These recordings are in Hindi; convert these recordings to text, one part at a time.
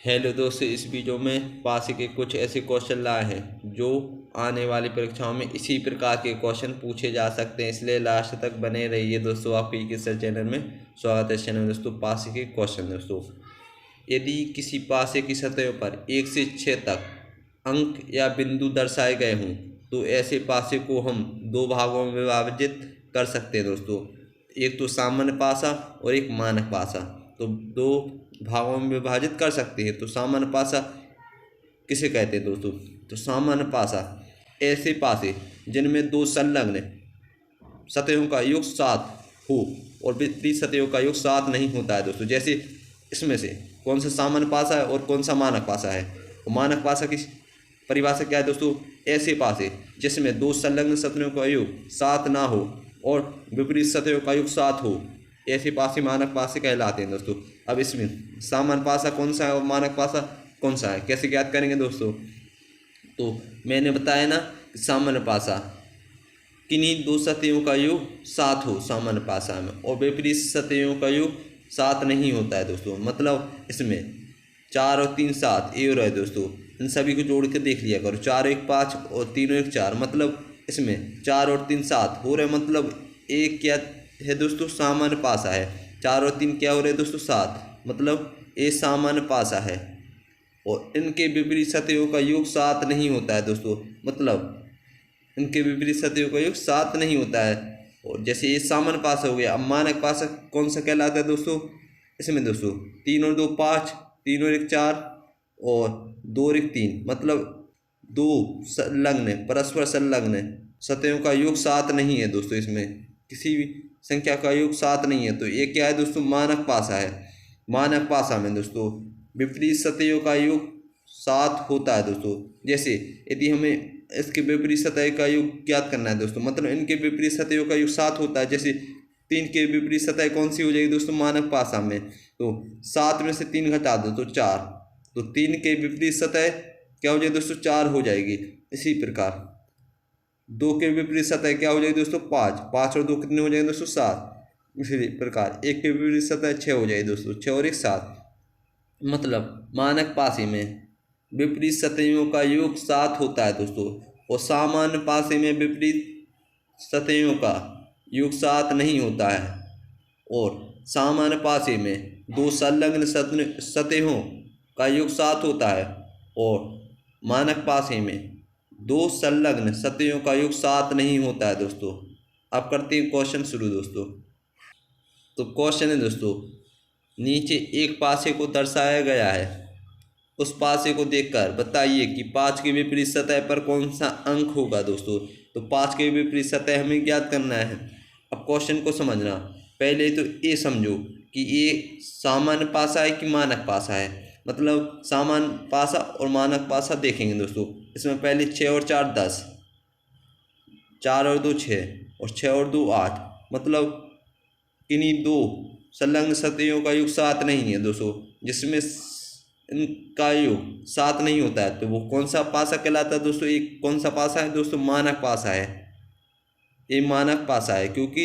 हेलो दोस्तों, इस वीडियो में पास के कुछ ऐसे क्वेश्चन लाए हैं जो आने वाली परीक्षाओं में इसी प्रकार के क्वेश्चन पूछे जा सकते हैं, इसलिए लास्ट तक बने रहिए दोस्तों। आपके किस चैनल में स्वागत है। चैनल दोस्तों पास के क्वेश्चन दोस्तों, यदि किसी पासे की सतह पर 1 से 6 तक अंक या बिंदु दर्शाए गए हों तो ऐसे पासे को हम दो भागों में विभाजित कर सकते हैं दोस्तों। एक तो सामान्य पासा और एक मानक पासा, तो दो भागों में विभाजित कर सकते हैं। तो सामान्य पासा किसे कहते हैं दोस्तों? तो सामान्य पासा ऐसे पासे जिनमें दो संलग्न सतहों का योग 7 हो और विपरीत सतहों का योग 7 नहीं होता है दोस्तों। जैसे इसमें से कौन सा सामान्य पासा है और कौन सा मानक पासा है? तो मानक पासा की परिभाषा क्या है दोस्तों? ऐसे पासे जिसमें दो संलग्न सतहों का योग 7 ना हो और विपरीत सतहों का योग 7 हो, ऐसे पासे मानक पासे कहलाते हैं दोस्तों। अब इसमें सामान्य पासा कौन सा है और मानक पासा कौन सा है, कैसे ज्ञात करेंगे दोस्तों? तो मैंने बताया ना, सामान्य पासा किन्हीं दो सतहों का योग 7 हो सामान्य पासा में, और विपरीत सतहों का योग 7 नहीं होता है दोस्तों। मतलब इसमें 4 और 3 7 ये हो रहा है दोस्तों। इन सभी को जोड़ के देख लिया करो, 4 1 5 और 3 1 4, मतलब इसमें 4 और 3 7 हो रहे, मतलब एक क्या है दोस्तों? सामान्य पासा है। 4 और 3 क्या हो रहे हैं दोस्तों? 7, मतलब ये सामान्य पासा है और इनके विपरीत सतहों का योग 7 नहीं होता है दोस्तों। मतलब इनके विपरीत सतहों का योग 7 नहीं होता है। और जैसे ये सामान्य पासा हो गया, अब मानक पासा कौन सा कहलाता है दोस्तों? इसमें दोस्तों 3 और 2 5, 3 और 1 4 और 2 और 1 3, मतलब दो संलग्न परस्पर संलग्न सतहों का योग 7 नहीं है दोस्तों। इसमें किसी भी संख्या का योग 7 नहीं है, तो ये क्या है दोस्तों? मानक पासा है। मानक पासा में दोस्तों विपरीत सतहों का योग 7 होता है दोस्तों। जैसे यदि हमें इसके विपरीत सतह का योग ज्ञात करना है दोस्तों, मतलब इनके विपरीत सतहों का योग 7 होता है। जैसे 3 के विपरीत सतह कौन सी हो जाएगी दोस्तों? मानक पासा में। तो 7 में से 3 घटा दो तो 4, तो 3 के विपरीत सतह क्या हो जाएगी दोस्तों? 4 हो जाएगी। इसी प्रकार 2 के विपरीत सतह क्या हो जाएगी दोस्तों? 5, 5 और 2 कितने हो जाएंगे दोस्तों? 7। इसी प्रकार 1 के विपरीत सतह 6 हो जाएगी दोस्तों, 6 और 1 7। मतलब मानक पासे में विपरीत सतहों का योग 7 होता है दोस्तों, और सामान्य पासे में विपरीत सतहों का योग 7 नहीं होता है। और सामान्य पासे में दो संलग्न सतहों का योग 7 होता है और मानक पासे में दो संलग्न सतहों का योग 7 नहीं होता है दोस्तों। अब करते हैं क्वेश्चन शुरू दोस्तों। तो क्वेश्चन है दोस्तों, नीचे एक पासे को दर्शाया गया है, उस पासे को देखकर बताइए कि 5 के विपरीत सतह पर कौन सा अंक होगा दोस्तों। तो 5 के विपरीत सतह हमें ज्ञात करना है। अब क्वेश्चन को समझना, पहले तो ये समझो कि ये सामान्य पासा है कि मानक पासा है। मतलब सामान्य पासा और मानक पासा देखेंगे दोस्तों। इसमें पहले 6 और 4 10, 4 और 2 6 और 6 और 2 8, मतलब किन्हीं दो संलग्न सतहों का योग 7 नहीं है दोस्तों। जिसमें इनका योग 7 नहीं होता है, तो वो कौन सा पासा कहलाता है दोस्तों? एक कौन सा पासा है दोस्तों? मानक पासा है। ये मानक पासा है क्योंकि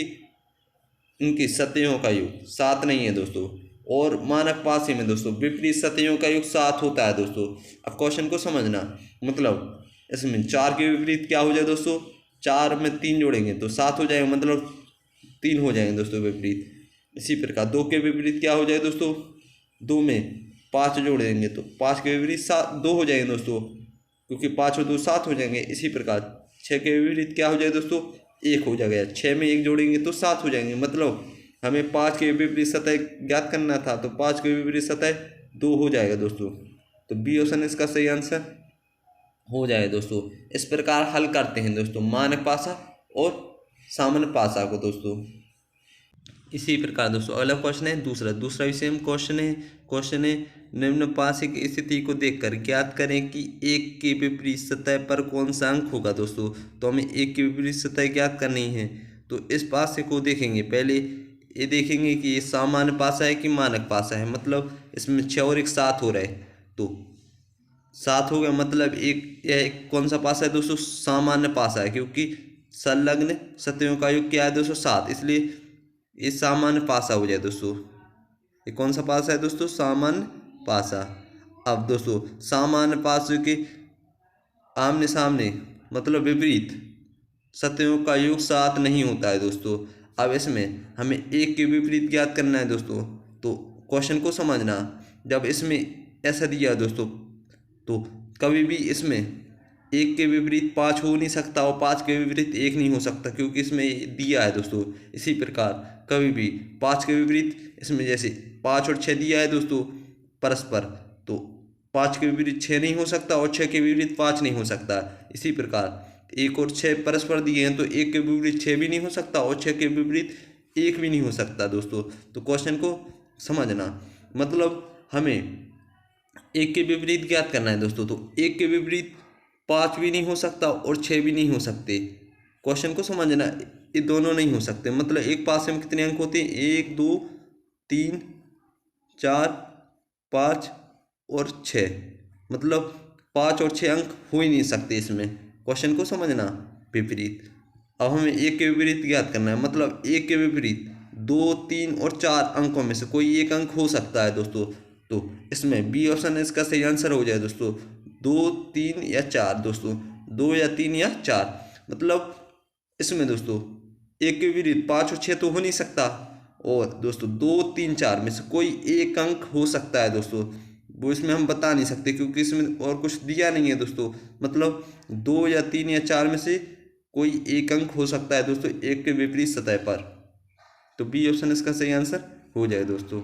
इनकी सतहों का योग 7 नहीं है दोस्तों। और मानक पासे में दोस्तों विपरीत सतहों का योग 7 होता है दोस्तों। अब क्वेश्चन को समझना, मतलब इसमें 4 के विपरीत क्या हो जाए दोस्तों? 4 में 3 जोड़ेंगे तो 7 हो जाएगा, मतलब 3 हो जाएंगे दोस्तों विपरीत। इसी प्रकार 2 के विपरीत क्या हो जाए दोस्तों? 2 में 5 जोड़ देंगे तो 5 के विपरीत 2 हो जाएंगे दोस्तों, क्योंकि 5 और 2 7 हो जाएंगे। इसी प्रकार 6 के विपरीत क्या हो जाए दोस्तों? 1 हो जाएगा। 6 में 1 जोड़ेंगे तो 7 हो जाएंगे। मतलब हमें 5 के विपरीत सतह ज्ञात करना था, तो 5 के विपरीत सतह 2 हो जाएगा दोस्तों। तो बी ऑप्शन इसका सही आंसर हो जाएगा दोस्तों। इस प्रकार हल करते हैं दोस्तों मानक पासा और सामान्य पासा को दोस्तों। इसी प्रकार दोस्तों अगला क्वेश्चन है दूसरा भी सेम क्वेश्चन है निम्न पासे की स्थिति को देखकर ज्ञात करें कि 1 के विपरीत सतह पर कौन सा अंक होगा दोस्तों। तो हमें 1 की विपरीत सतह ज्ञात करनी है। तो इस पासे को देखेंगे, पहले ये देखेंगे कि ये सामान्य पासा है कि मानक पासा है। मतलब इसमें 6 और 1 7 हो रहा है, तो 7 हो गया, मतलब यह कौन सा पासा है दोस्तों? सामान्य पासा है, क्योंकि संलग्न सतहों का योग क्या है दोस्तों? 7, इसलिए ये सामान्य पासा हो जाए दोस्तों। ये कौन सा पासा है दोस्तों? सामान्य पासा। अब दोस्तों सामान्य पार्श्व के आमने सामने मतलब विपरीत सतहों का योग 7 नहीं होता है दोस्तों। अब इसमें हमें एक के विपरीत ज्ञात करना है दोस्तों। तो क्वेश्चन को समझना, जब इसमें ऐसा दिया दोस्तों तो कभी भी इसमें एक के विपरीत 5 हो नहीं सकता और 5 के विपरीत एक नहीं हो सकता, क्योंकि इसमें दिया है दोस्तों। इसी प्रकार कभी भी 5 के विपरीत इसमें जैसे 5 और 6 दिया है दोस्तों परस्पर, तो 5 के विपरीत 6 नहीं हो सकता और 6 के विपरीत 5 नहीं हो सकता। इसी प्रकार 1 और 6 परस्पर दिए हैं तो 1 के विपरीत 6 भी नहीं हो सकता और 6 के विपरीत 1 भी नहीं हो सकता दोस्तों। तो क्वेश्चन को समझना, मतलब हमें एक के विपरीत ज्ञात करना है दोस्तों। तो एक के विपरीत 5 भी नहीं हो सकता और 6 भी नहीं हो सकते। क्वेश्चन को समझना, ये दोनों नहीं हो सकते। मतलब एक पासे में कितने अंक होते हैं? 1 2 3 4 5 और 6, मतलब 5 और 6 अंक हो ही नहीं सकते इसमें। क्वेश्चन को समझना विपरीत। अब हमें एक के विपरीत ज्ञात करना है, मतलब एक के विपरीत 2 3 और 4 अंकों में से कोई एक अंक हो सकता है दोस्तों। तो इसमें बी ऑप्शन इसका सही आंसर हो जाए दोस्तों। 2 3 या 4 दोस्तों, 2 या 3 या 4। मतलब इसमें दोस्तों एक के विपरीत 5 और 6 तो हो नहीं सकता, और दोस्तों 2 3 4 में से कोई एक अंक हो सकता है दोस्तों। वो इसमें हम बता नहीं सकते क्योंकि इसमें और कुछ दिया नहीं है दोस्तों। मतलब 2 या 3 या 4 में से कोई एक अंक हो सकता है दोस्तों एक के विपरीत सतह पर। तो बी ऑप्शन इसका सही आंसर हो जाए दोस्तों।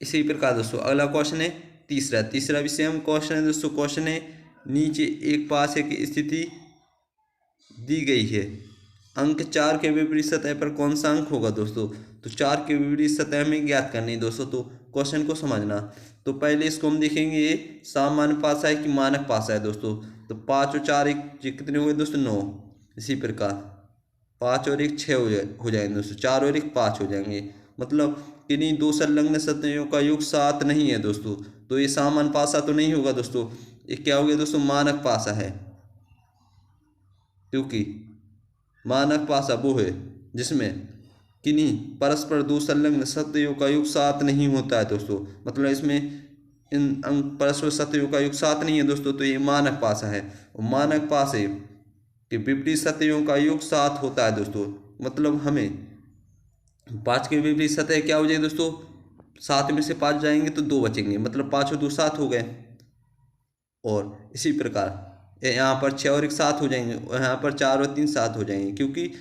इसी प्रकार दोस्तों अगला क्वेश्चन है तीसरा भी सेम क्वेश्चन है दोस्तों। क्वेश्चन है नीचे एक पासे की स्थिति दी गई है, अंक 4 के विपरीत सतह पर कौन सा अंक होगा दोस्तों। तो 4 के विपरीत सतह में ज्ञात करनी है दोस्तों। तो क्वेश्चन को समझना, तो पहले इसको हम देखेंगे ये सामान्य पासा है कि मानक पासा है दोस्तों। तो 5 और 4 कितने हुए दोस्तों? 9। इसी प्रकार 5 और 1 6 हो जाएंगे दोस्तों, 4 और 1 5 हो जाएंगे। मतलब किन्हीं दो संलग्न सतहों का योग 7 नहीं है दोस्तों। तो ये सामान्य पासा तो नहीं होगा दोस्तों, ये क्या हो गया दोस्तों? मानक पासा है, क्योंकि मानक पासा वो है जिसमें किन्हीं परस्पर दो संलग्न सतहों का योग 7 नहीं होता है दोस्तों। मतलब इसमें इन अंक परस्पर सतहों का योग 7 नहीं है दोस्तों, तो ये मानक पासा है। और मानक पासे के विपरीत सतहों का योग 7 होता है दोस्तों। मतलब हमें 5 के विपरीत सतह क्या हो जाए दोस्तों? 7 में से 5 जाएंगे तो 2 बचेंगे, मतलब 5 और 2 7 हो गए। और इसी प्रकार यहाँ पर 6 और 1 7 हो जाएंगे, और यहाँ पर 4 और 3 7 हो जाएंगे, क्योंकि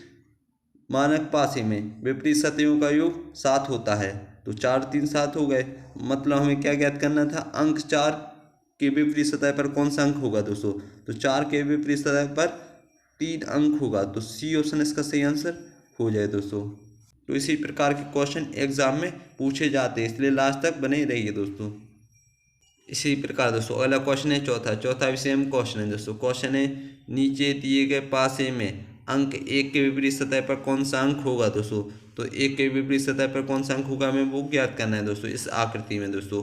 मानक पासे में विपरीत सतहों का योग 7 होता है। तो 4 3 7 हो गए। मतलब हमें क्या ज्ञात करना था? अंक 4 के विपरीत सतह पर कौन सा अंक होगा दोस्तों। तो 4 के विपरीत सतह पर 3 अंक होगा, तो सी ऑप्शन इसका सही आंसर हो जाए दोस्तों। तो इसी प्रकार के क्वेश्चन एग्जाम में पूछे जाते हैं, इसलिए लास्ट तक बने रहिए दोस्तों। इसी प्रकार दोस्तों अगला क्वेश्चन है चौथा भी सेम क्वेश्चन है दोस्तों। क्वेश्चन है नीचे दिए गए पासे में अंक 1 के विपरीत सतह पर कौन सा अंक होगा दोस्तों। तो 1 के विपरीत सतह पर कौन सा अंक होगा हमें वो ज्ञात करना है दोस्तों इस आकृति में दोस्तों।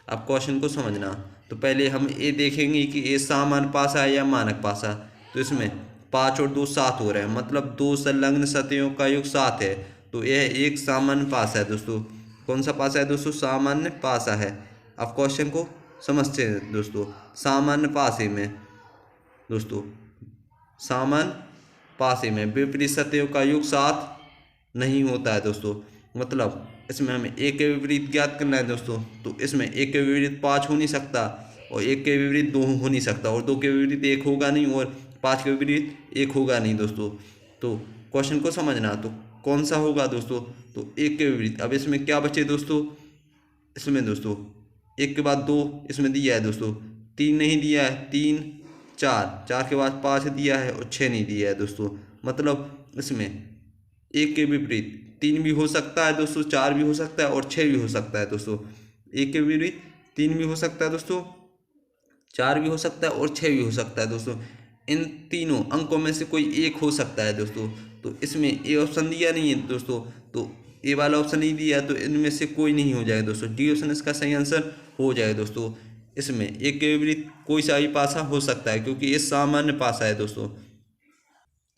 अब क्वेश्चन को समझना, तो पहले हम ये देखेंगे कि ये सामान्य पासा है या मानक पासा। तो इसमें 5 और 2 7 हो रहे हैं, मतलब दो संलग्न सतहों का योग 7 है। तो यह एक सामान्य पासा है दोस्तों। कौन सा पासा है दोस्तों? सामान्य पासा है। अब क्वेश्चन को समझते हैं दोस्तों। सामान्य पासे में दोस्तों सामान्य पासे में विपरीत सतहों का योग 7 नहीं होता है दोस्तों। मतलब इसमें हमें एक के विपरीत ज्ञात करना है दोस्तों। तो इसमें एक के विपरीत 5 हो नहीं सकता, और एक के विपरीत 2 हो नहीं सकता, और 2 के विपरीत 1 होगा नहीं, और 5 के विपरीत 1 होगा नहीं दोस्तों। तो क्वेश्चन को समझना, तो कौन सा होगा दोस्तों? तो 1 के विपरीत। अब इसमें क्या बचे दोस्तों? इसमें दोस्तों 1 के बाद 2 इसमें दिया है दोस्तों, 3 नहीं दिया है, 3 4 के बाद 5 दिया है, और 6 नहीं दिया है दोस्तों। मतलब इसमें 1 के विपरीत 3 भी हो सकता है दोस्तों, 4 भी हो सकता है, और 6 भी हो सकता है दोस्तों। 1 के विपरीत 3 भी हो सकता है दोस्तों, 4 भी हो सकता है, और 6 भी हो सकता है दोस्तों। इन तीनों अंकों में से कोई एक हो सकता है दोस्तों। तो इसमें ए ऑप्शन दिया नहीं है दोस्तों, तो ए वाला ऑप्शन नहीं दिया, तो इनमें से कोई नहीं हो जाएगा दोस्तों। डी ऑप्शन इसका सही आंसर हो जाएगा दोस्तों। इसमें एक के विपरीत कोई सा भी पासा हो सकता है, क्योंकि ये सामान्य पासा है दोस्तों।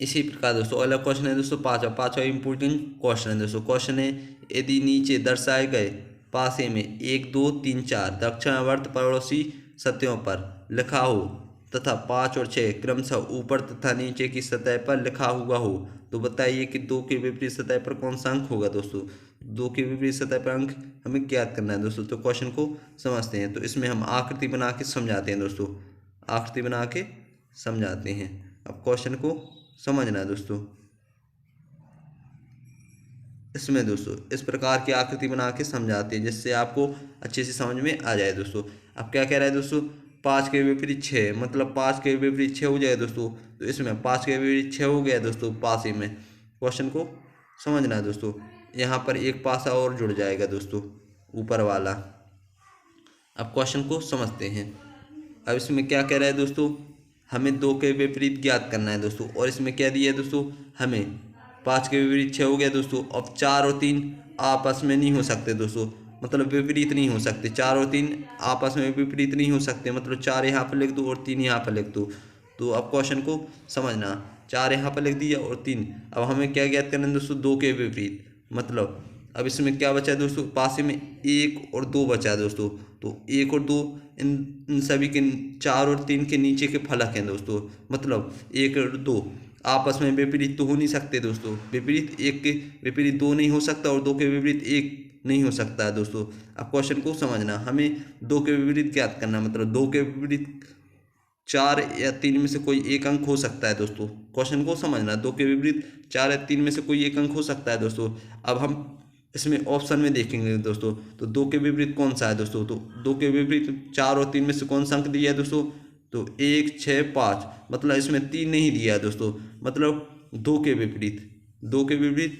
इसी प्रकार दोस्तों अगला क्वेश्चन है दोस्तों पाँचवा इंपॉर्टेंट क्वेश्चन है दोस्तों। क्वेश्चन है यदि नीचे दर्शाए गए पासे में 1 2 3 4 दक्षिणावर्त पड़ोसी सतहों पर लिखा हो तथा 5 और 6 क्रमशः ऊपर तथा नीचे की सतह पर लिखा हुआ हो, तो बताइए कि 2 के विपरीत सतह पर कौन सा अंक होगा दोस्तों। 2 के विपरीत सतह पर अंक हमें ज्ञात करना है दोस्तों। तो क्वेश्चन को समझते हैं। तो इसमें हम आकृति बना के समझाते हैं दोस्तों, आकृति बना के समझाते हैं। अब क्वेश्चन को समझना है दोस्तों। इसमें दोस्तों इस प्रकार की आकृति बना के समझाते हैं जिससे आपको अच्छे से समझ में आ जाए दोस्तों। अब क्या कह रहा है दोस्तों, 5 के विपरीत 6, मतलब 5 के विपरीत 6 हो जाए दोस्तों। तो इसमें 5 के विपरीत 6 हो गया दोस्तों पासे में। क्वेश्चन को समझना है दोस्तों। यहाँ पर एक पासा और जुड़ जाएगा दोस्तों, ऊपर वाला। अब क्वेश्चन को समझते हैं। अब इसमें क्या कह रहा है दोस्तों, हमें 2 के विपरीत ज्ञात करना है दोस्तों। और इसमें क्या दिया है दोस्तों, हमें 5 के विपरीत 6 हो गया दोस्तों। अब 4 और 3 आपस में नहीं हो सकते दोस्तों, मतलब विपरीत नहीं हो सकते। 4 और 3 आपस में विपरीत नहीं हो सकते, मतलब 4 यहाँ पर लिख दो और 3 यहाँ पर लिख दो। तो अब क्वेश्चन को समझना, 4 यहाँ पर लिख दिया और 3। अब हमें क्या ज्ञात करना है दोस्तों, 2 के विपरीत। मतलब अब इसमें क्या बचा है दोस्तों, पासे में 1 और 2 बचा है दोस्तों। तो 1 और 2 इन सभी के 4 और 3 के नीचे के फलक हैं दोस्तों। मतलब 1 और 2 आपस में विपरीत तो हो नहीं सकते दोस्तों। विपरीत 1 के विपरीत 2 नहीं हो सकता और 2 के विपरीत 1 नहीं हो सकता है दोस्तों। अब क्वेश्चन को समझना, हमें 2 के विपरीत ज्ञात करना, मतलब 2 के विपरीत 4 या 3 में से कोई एक अंक हो सकता है दोस्तों। क्वेश्चन को समझना, 2 के विपरीत 4 या 3 में से कोई एक अंक हो सकता है दोस्तों। अब हम इसमें ऑप्शन में देखेंगे दोस्तों, तो 2 के विपरीत कौन सा है दोस्तों। तो 2 के विपरीत 4 और 3 में से कौन सा अंक दिया है दोस्तों, तो 1 6 5, मतलब इसमें 3 नहीं दिया है दोस्तों। मतलब 2 के विपरीत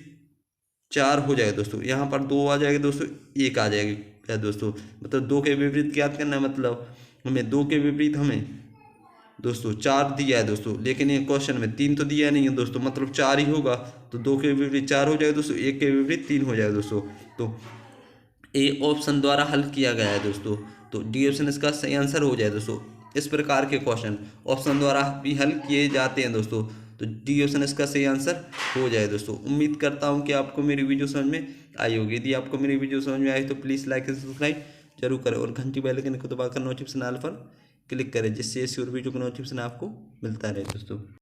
4 हो जाएगा दोस्तों। यहाँ पर 2 आ जाएगा दोस्तों, 1 आ जाएगा दोस्तों। मतलब 2 के विपरीत ज्ञात करना है, मतलब हमें 2 के विपरीत हमें दोस्तों 4 दिया है दोस्तों, लेकिन ये क्वेश्चन में 3 तो दिया नहीं है दोस्तों, मतलब 4 ही होगा। तो 2 के विपरीत 4 हो जाएगा दोस्तों, 1 के विपरीत 3 हो जाएगा दोस्तों। तो ए ऑप्शन द्वारा हल किया गया है दोस्तों। तो डी ऑप्शन इसका सही आंसर हो जाए दोस्तों। इस प्रकार के क्वेश्चन ऑप्शन द्वारा भी हल किए जाते हैं दोस्तों। तो डी ऑप्शन इसका सही आंसर हो जाए दोस्तों। उम्मीद करता हूँ कि आपको मेरी वीडियो समझ में आई होगी। यदि आपको मेरी वीडियो समझ में आई तो प्लीज़ लाइक एंड सब्सक्राइब जरूर करें और घंटी बेल आइकन को दबाकर नोटिफिकेशन ऑल पर क्लिक करें, जिससे इस वीडियो का नोटिफिकेशन आपको मिलता रहे दोस्तों।